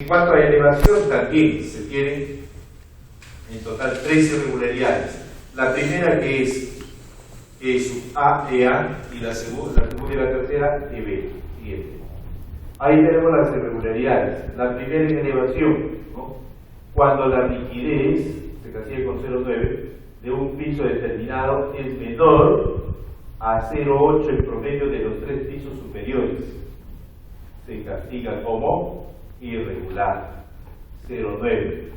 cuanto a elevación, también se tienen en total 3 irregularidades. La primera que es E sub A, EA, y la segunda y la tercera, EB. Siguiente. Ahí tenemos las irregularidades. La primera en elevación, ¿no? Cuando la rigidez, se castiga con 0,9, de un piso determinado es menor a 0,8 en promedio de los 3 pisos superiores. Se castiga como irregular. 0,9.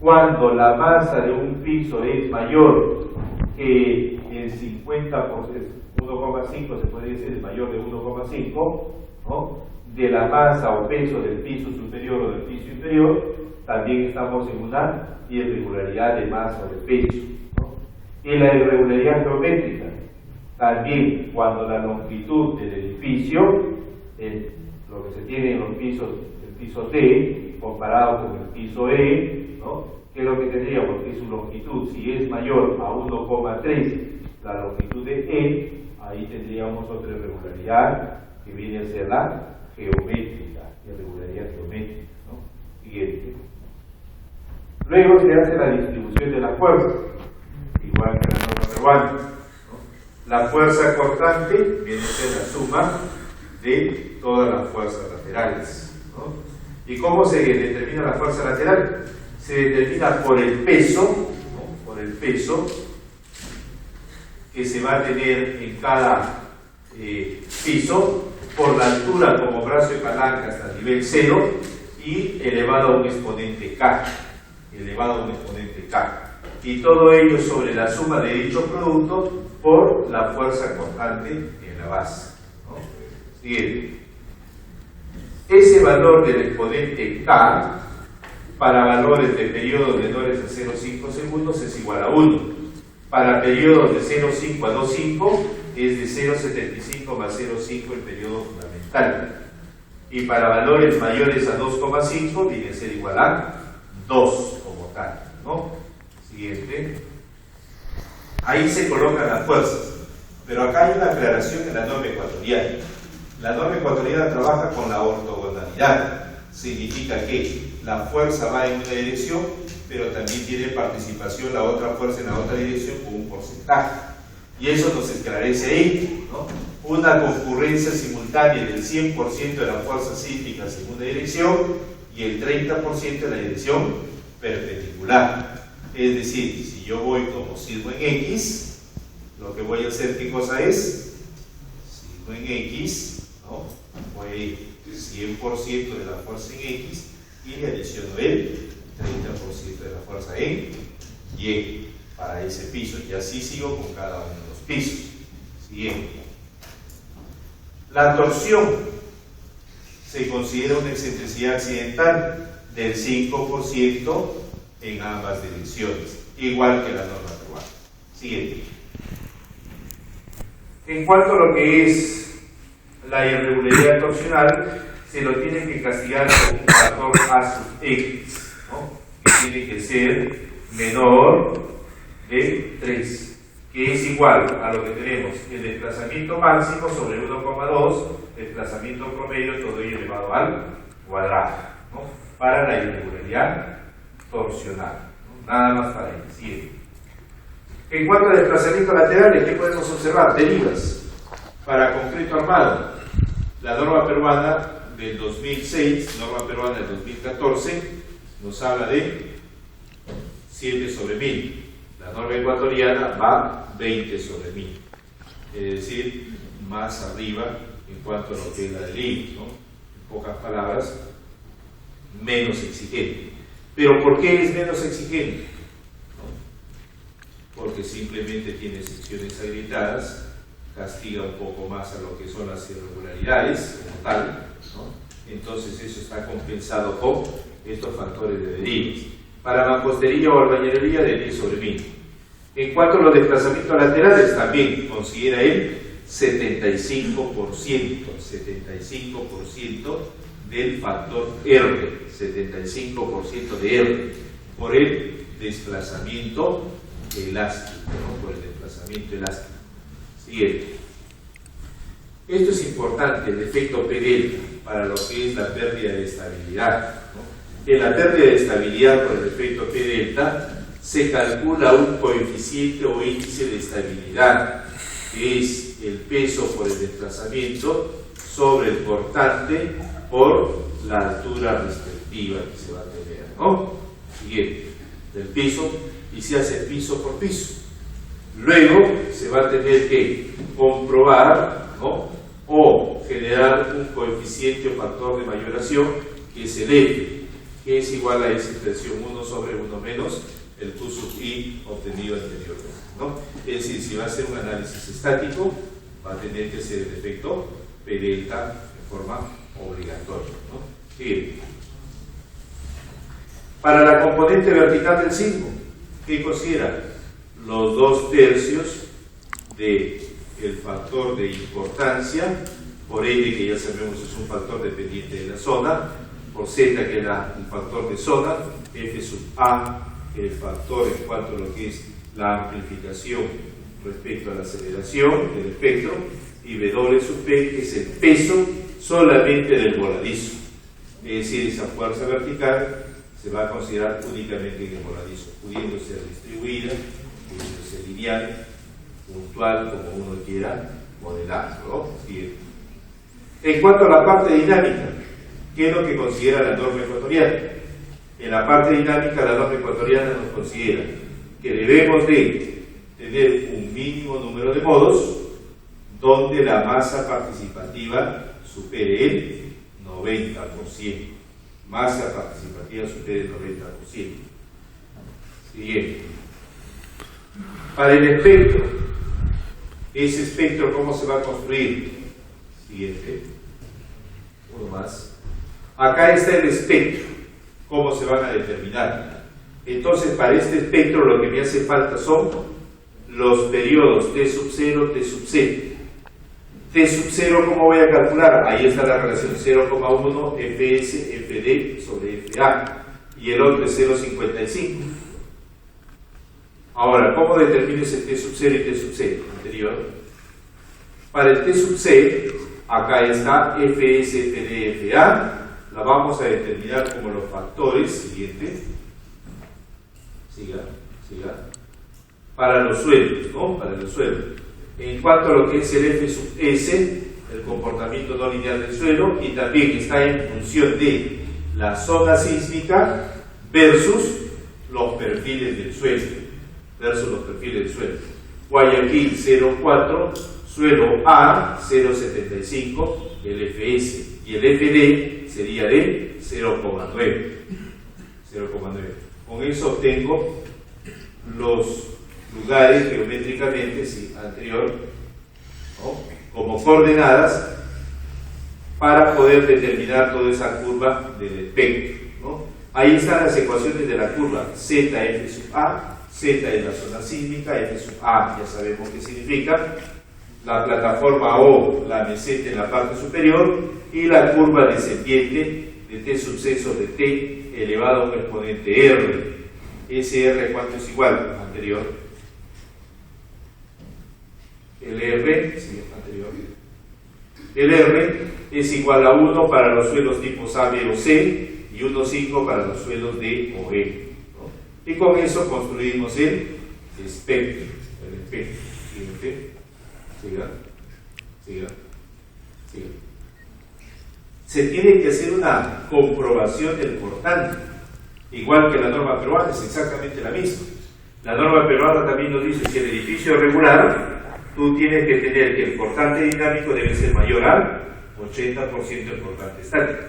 Cuando la masa de un piso es mayor que el 50%, 1,5 se puede decir, es mayor de 1,5, ¿no? de la masa o peso del piso superior o del piso inferior, también estamos en una irregularidad de masa o de peso, ¿no? Y la irregularidad geométrica, también cuando la longitud del edificio, lo que se tiene en los pisos, el piso T, comparado con el piso E, ¿no? ¿Qué es lo que tendríamos? Que su longitud, si es mayor a 1,3 la longitud de E, ahí tendríamos otra irregularidad que viene a ser la geométrica, irregularidad geométrica, ¿no? Siguiente. Luego se hace la distribución de la fuerza, igual que la norma peruana, ¿no? La fuerza cortante viene a ser la suma de todas las fuerzas laterales, ¿no? ¿Y cómo se determina la fuerza lateral? Se determina por el peso, ¿no? Por el peso que se va a tener en cada piso, por la altura como brazo y palanca hasta el nivel 0 y elevado a un exponente K, y todo ello sobre la suma de dicho producto por la fuerza cortante en la base, ¿no? Siguiente. Ese valor del exponente K para valores de periodos menores a 0,5 segundos es igual a 1. Para periodos de 0,5 a 2,5 es de 0,75 más 0,5 el periodo fundamental. Y para valores mayores a 2,5 viene a ser igual a 2 como tal, ¿no? Siguiente. Ahí se colocan las fuerzas. Pero acá hay una aclaración en la norma ecuatoriana. La norma ecuatoriana trabaja con la ortogonalidad. Significa que la fuerza va en una dirección, pero también tiene participación la otra fuerza en la otra dirección con un porcentaje. Y eso nos esclarece ahí, ¿no? Una concurrencia simultánea del 100% de las fuerzas sísmicas en una dirección y el 30% en la dirección perpendicular. Es decir, si yo voy como signo en X, lo que voy a hacer, ¿qué cosa es? Signo en X, ¿no? Voy a ir 100% de la fuerza en X y le adiciono el 30% de la fuerza en Y para ese piso, y así sigo con cada uno de los pisos. Siguiente. La torsión se considera una excentricidad accidental del 5% en ambas direcciones, igual que la norma peruana. Siguiente. En cuanto a lo que es la irregularidad torsional, se lo tiene que castigar con un factor A sub X, ¿no? Que tiene que ser menor de 3, que es igual a lo que tenemos el desplazamiento máximo sobre 1,2, desplazamiento promedio, todo ello elevado al cuadrado, ¿no? Para la irregularidad torsional, ¿no? Nada más para ello. Siguiente. En cuanto a desplazamiento laterales, ¿qué podemos observar? Derivas para concreto armado. La norma peruana del 2006, norma peruana del 2014, nos habla de 7 sobre 1000. La norma ecuatoriana va 20 sobre 1000. Es decir, más arriba en cuanto a lo que es la del, ¿no? En pocas palabras, menos exigente. ¿Pero por qué es menos exigente? ¿No? Porque simplemente tiene secciones agrietadas, castiga un poco más a lo que son las irregularidades como tal, ¿no? Entonces eso está compensado con estos factores de derivas. Para mampostería o albañilería de 10 sobre 1000. En cuanto a los desplazamientos laterales, también considera el 75% del factor R, 75% de R, por el desplazamiento elástico, ¿no? Por el desplazamiento elástico. Siguiente. Esto es importante, el efecto P delta, para lo que es la pérdida de estabilidad, ¿no? En la pérdida de estabilidad por el efecto P delta se calcula un coeficiente o índice de estabilidad, que es el peso por el desplazamiento sobre el cortante por la altura respectiva que se va a tener, ¿no? Siguiente, del piso, y se hace piso por piso. Luego se va a tener que comprobar, ¿no?, o generar un coeficiente o factor de mayoración que es el F, que es igual a esa expresión 1 sobre 1 menos el Q sub I obtenido anteriormente, ¿no? Es decir, si va a ser un análisis estático, va a tener que ser el efecto P delta de forma obligatoria, ¿no? Bien. Para la componente vertical del sismo, ¿qué considera? Los 2/3 del factor de importancia, por L, que ya sabemos es un factor dependiente de la zona, por Z, que era un factor de zona, F sub A, el factor en cuanto a lo que es la amplificación respecto a la aceleración del espectro, y W sub P, que es el peso solamente del voladizo. Es decir, esa fuerza vertical se va a considerar únicamente en el voladizo, pudiendo ser distribuida, pudiendo ser lineal, puntual, como uno quiera modelarlo, ¿no? Bien. En cuanto a la parte dinámica, ¿qué es lo que considera la norma ecuatoriana? En la parte dinámica, la norma ecuatoriana nos considera que debemos de tener un mínimo número de modos donde la masa participativa supere el 90%. Masa participativa supere el 90%. Siguiente. Para el espectro, ese espectro, ¿cómo se va a construir? Siguiente. Uno más. Acá está el espectro. ¿Cómo se van a determinar? Entonces, para este espectro lo que me hace falta son los periodos T sub 0, T sub 0. T sub 0, ¿cómo voy a calcular? Ahí está la relación 0,1 Fs, Fd sobre Fa. Y el otro es 0,55. Ahora, ¿cómo determino ese T sub 0 y T sub 0 anterior? Para el T sub 0, acá está Fs, Fd, Fa. La vamos a determinar como los factores. Siguiente. Siga. Para los suelos, ¿no? Para los suelos. En cuanto a lo que es el F sub S, el comportamiento no lineal del suelo, y también está en función de la zona sísmica versus los perfiles del suelo. Guayaquil 0,4, suelo A 0,75, el FS, y el FD sería de 0,9. Con eso obtengo los lugares geométricamente, sí, anterior, ¿no?, como coordenadas para poder determinar toda esa curva del espectro, ¿no? Ahí están las ecuaciones de la curva Z, F sub A. Z es la zona sísmica, F sub A ya sabemos qué significa, la plataforma O, la meseta en la parte superior, y la curva descendiente de T sub C sobre T elevado a un exponente R. Ese R, ¿cuánto es igual? Anterior. El R, sí, anterior. El R es igual a 1 para los suelos tipos A, B o C y 1,5 para los suelos D o E, ¿no? Y con eso construimos el espectro. Siguiente. Siga. Se tiene que hacer una comprobación del cortante, igual que la norma peruana, es exactamente la misma. La norma peruana también nos dice que el edificio regular, tú tienes que tener que el cortante dinámico debe ser mayor al 80% del cortante estático.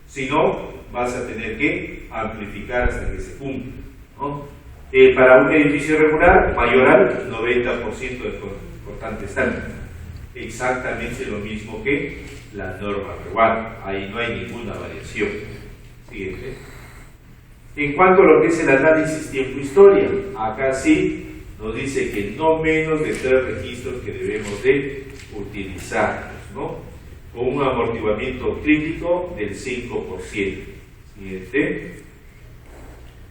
Si no, vas a tener que amplificar hasta que se cumpla, ¿no? Para un edificio regular, mayor al 90% del cortante estático. Exactamente lo mismo que la norma peruana. Ahí no hay ninguna variación. Siguiente. En cuanto a lo que es el análisis tiempo-historia, acá sí nos dice que no menos de 3 registros que debemos de utilizar, ¿no?, con un amortiguamiento crítico del 5%. Siguiente.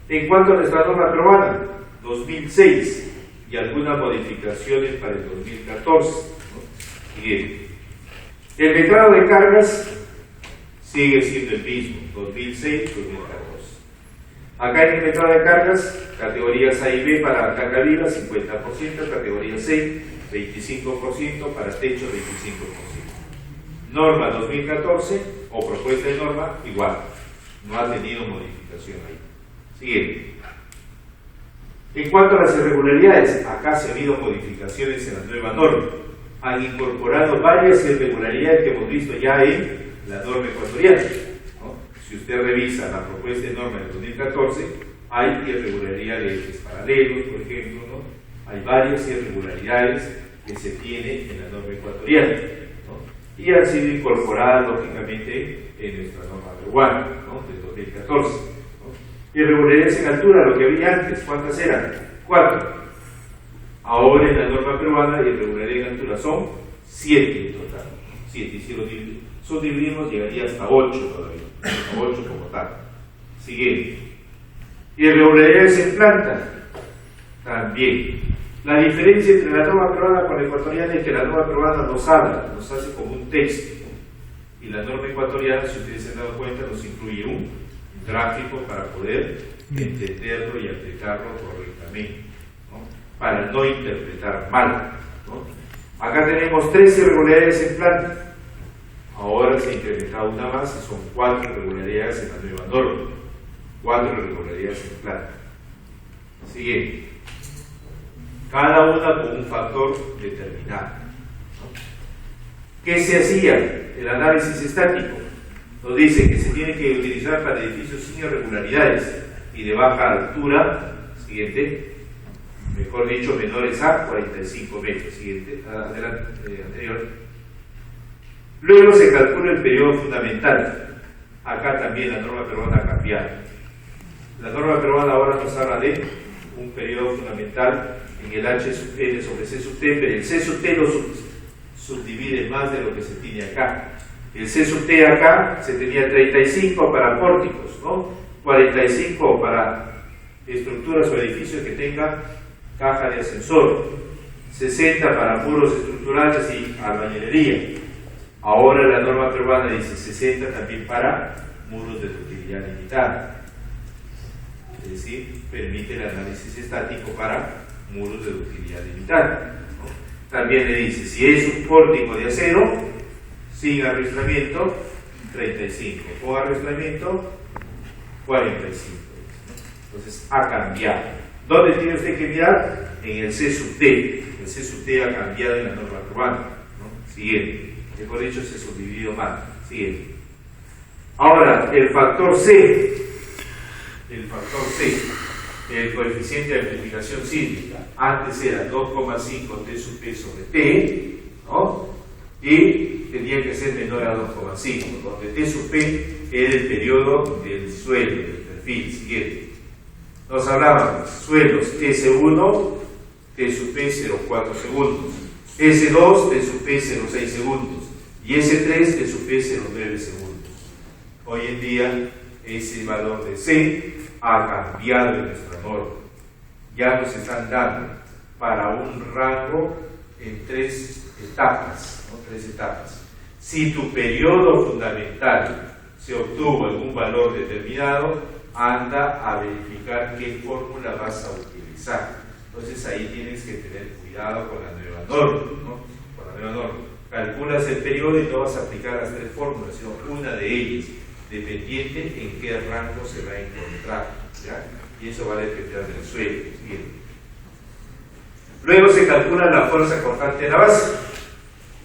En cuanto a nuestra norma peruana, 2006 y algunas modificaciones para el 2014, ¿no? Bien. El metrado de cargas sigue siendo el mismo, 2006-2014. Acá en el metrado de cargas, categorías A y B para carga viva, 50%, categoría C, 25%, para techo, 25%. Norma 2014, o propuesta de norma, igual, no ha tenido modificación ahí. Siguiente. En cuanto a las irregularidades, acá se ha habido modificaciones en la nueva norma. Han incorporado varias irregularidades que hemos visto ya en la norma ecuatoriana, ¿no? Si usted revisa la propuesta de norma del 2014, hay irregularidades paralelos, por ejemplo, ¿no? Hay varias irregularidades que se tienen en la norma ecuatoriana, ¿no? Y han sido incorporadas, lógicamente, en nuestra norma peruana, ¿no? Del 2014. ¿no? Irregularidades en altura, lo que había antes, ¿cuántas eran? 4. Ahora en la norma peruana, irregularidades en altura son 7 en total. 7, y si lo subdividimos llegaría hasta 8 todavía, hasta 8 como tal. Siguiente. Irregularidades en planta, también. La diferencia entre la norma peruana con la ecuatoriana es que la norma peruana nos habla, nos hace como un texto, y la norma ecuatoriana, si ustedes se han dado cuenta, nos incluye un gráfico para poder entenderlo y aplicarlo correctamente, ¿no? Para no interpretar mal, ¿no? Acá tenemos 3 irregularidades en planta. Ahora se ha incrementado una más y son 4 irregularidades en la nueva norma. 4 irregularidades en planta. Siguiente. Cada una con un factor determinado, ¿no? ¿Qué se hacía? El análisis estático nos dice que se tiene que utilizar para edificios sin irregularidades y de baja altura. Siguiente. Mejor dicho, menores a 45 metros. Siguiente. Adelante, anterior. Luego se calcula el periodo fundamental. Acá también la norma peruana ha cambiado. La norma peruana ahora nos habla de un periodo fundamental en el H sub N sobre C sub T, pero el C sub T lo subdivide más de lo que se tiene acá. El C sub T acá se tenía 35 para pórticos, ¿no? 45 para estructuras o edificios que tengan caja de ascensor, 60 para muros estructurales y albañilería. Ahora la norma peruana dice 60 también para muros de utilidad limitada. Es decir, permite el análisis estático para muros de utilidad limitada, ¿no? También le dice, si es un pórtico de acero, sin arrastramiento, 35. Con arrastramiento, 45. Entonces, ha cambiado. ¿Dónde tiene usted que mirar? En el C sub T. El C sub T ha cambiado en la norma peruana, ¿no? Siguiente. Mejor dicho, se subdividió mal. Siguiente. Ahora, el factor C. El factor C, el coeficiente de amplificación sísmica, antes era 2,5 T sub P sobre T, ¿no? Y tenía que ser menor a 2,5, donde T sub P era el periodo del suelo, del perfil. Siguiente. Nos hablábamos, suelos S1, T sub P 0,4 segundos, S2, T sub P 0,6 segundos, y S3, T sub P 0,9 segundos. Hoy en día, ese valor de C ha cambiado en nuestra norma. Ya nos están dando para un rango en 3 etapas, ¿no? 3 etapas. Si tu periodo fundamental se obtuvo en un valor determinado, anda a verificar qué fórmula vas a utilizar. Entonces ahí tienes que tener cuidado con la nueva norma, ¿no? Con la nueva norma. Calculas el periodo y no vas a aplicar las 3 fórmulas, sino una de ellas, dependiente en qué rango se va a encontrar, ¿ya? Y eso va a depender del suelo. Bien. Luego se calcula la fuerza cortante de la base.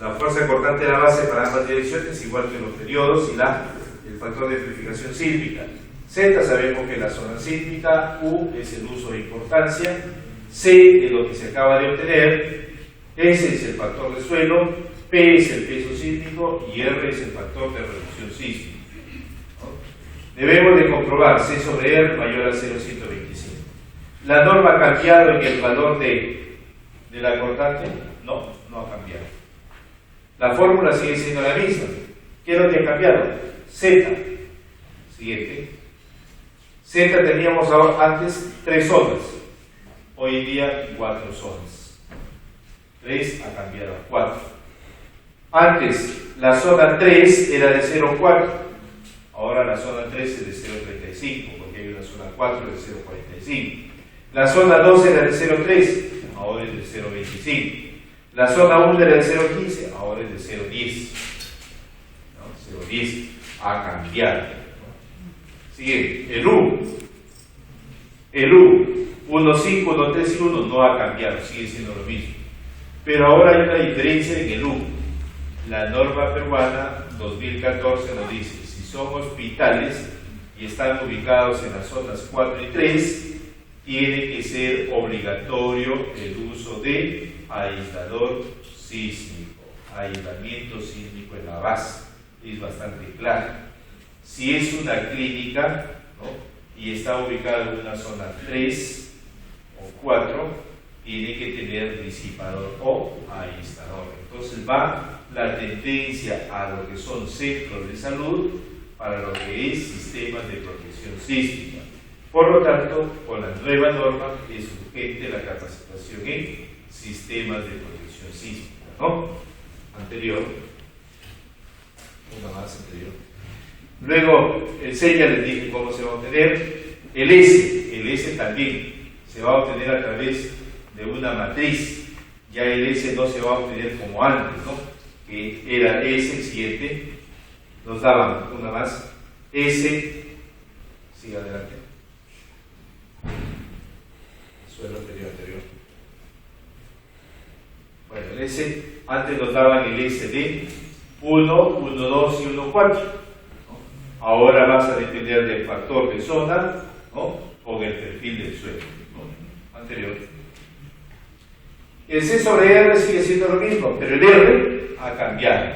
La fuerza cortante de la base para ambas direcciones, igual que los periodos y el factor de amplificación sísmica. Z sabemos que la zona sísmica, U es el uso de importancia, C es lo que se acaba de obtener, S es el factor de suelo, P es el peso sísmico y R es el factor de reducción sísmica. Debemos de comprobar C sobre R mayor a 0,125. ¿La norma ha cambiado en el valor de la cortante? No, no ha cambiado. La fórmula sigue siendo la misma. ¿Qué es lo que ha cambiado? Z. Siguiente. Z teníamos antes 3 zonas. Hoy en día 4 zonas. 3 ha cambiado a 4. Antes la zona 3 era de 0,4, ahora la zona 3 es de 0,35, porque hay una zona 4 de 0,45. La zona 2 era de 0,3, ahora es de 0,25. La zona 1 era de 0,15, ahora es de 0,10. ¿No? 0,10 ha cambiado. Siguiente, el U. El U, 1,5, 1,3 y 1 no ha cambiado, sigue siendo lo mismo. Pero ahora hay una diferencia en el U. La norma peruana 2014 nos dice, si son hospitales y están ubicados en las zonas 4 y 3, tiene que ser obligatorio el uso de aislador sísmico, aislamiento sísmico en la base. Es bastante claro. Si es una clínica, ¿no?, y está ubicada en una zona 3 o 4, tiene que tener disipador o aislador. Entonces va la tendencia a lo que son centros de salud para lo que es sistemas de protección sísmica. Por lo tanto, con la nueva norma es urgente la capacitación en sistemas de protección sísmica, ¿no? Anterior, una más anterior. Luego, el C ya les dije cómo se va a obtener. El S también se va a obtener a través de una matriz. Ya el S no se va a obtener como antes, ¿no?, que era S, el siguiente, nos daban una más, S, sigue adelante, suelo anterior. Bueno, el S, antes nos daban el S de 1, 1, 2 y 1, 4. Ahora vas a depender del factor de zona, ¿no?, o del perfil del suelo, ¿no?, anterior. El C sobre R sigue siendo lo mismo, pero el R ha cambiado.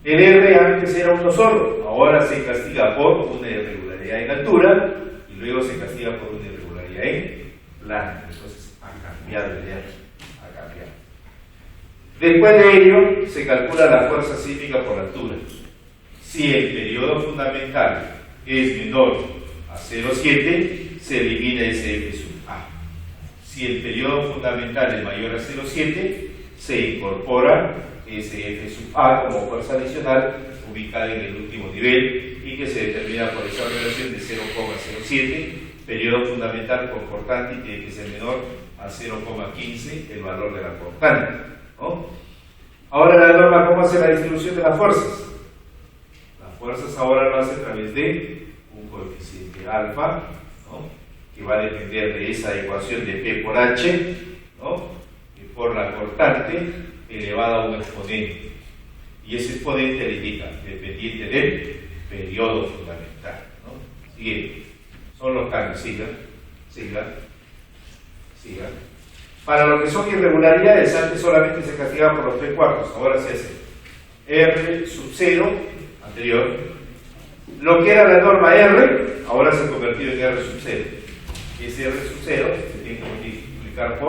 El R antes era uno solo, ahora se castiga por una irregularidad en altura y luego se castiga por una irregularidad en plano. Entonces ha cambiado el R, ha cambiado. Después de ello se calcula la fuerza sísmica por altura. Si el periodo fundamental es menor a 0,7, se elimina SF sub A. Si el periodo fundamental es mayor a 0,7, se incorpora SF sub A como fuerza adicional ubicada en el último nivel y que se determina por esa relación de 0,07, periodo fundamental por cortante y tiene que ser menor a 0,15 el valor de la cortante, ¿no? Ahora la norma, ¿cómo hace la distribución de las fuerzas? Las fuerzas ahora lo hace a través de un coeficiente alfa, ¿no?, que va a depender de esa ecuación de P por H, ¿no?, y por la cortante elevada a un exponente. Y ese exponente le indica dependiente del periodo fundamental, ¿no? Siguiente. Son los cambios. Siga. Para lo que son irregularidades, antes solamente se castigaba por los 3 cuartos, ahora se hace R sub 0, anterior. Lo que era la norma R, ahora se ha convertido en R sub 0. Ese R sub 0 se tiene que multiplicar por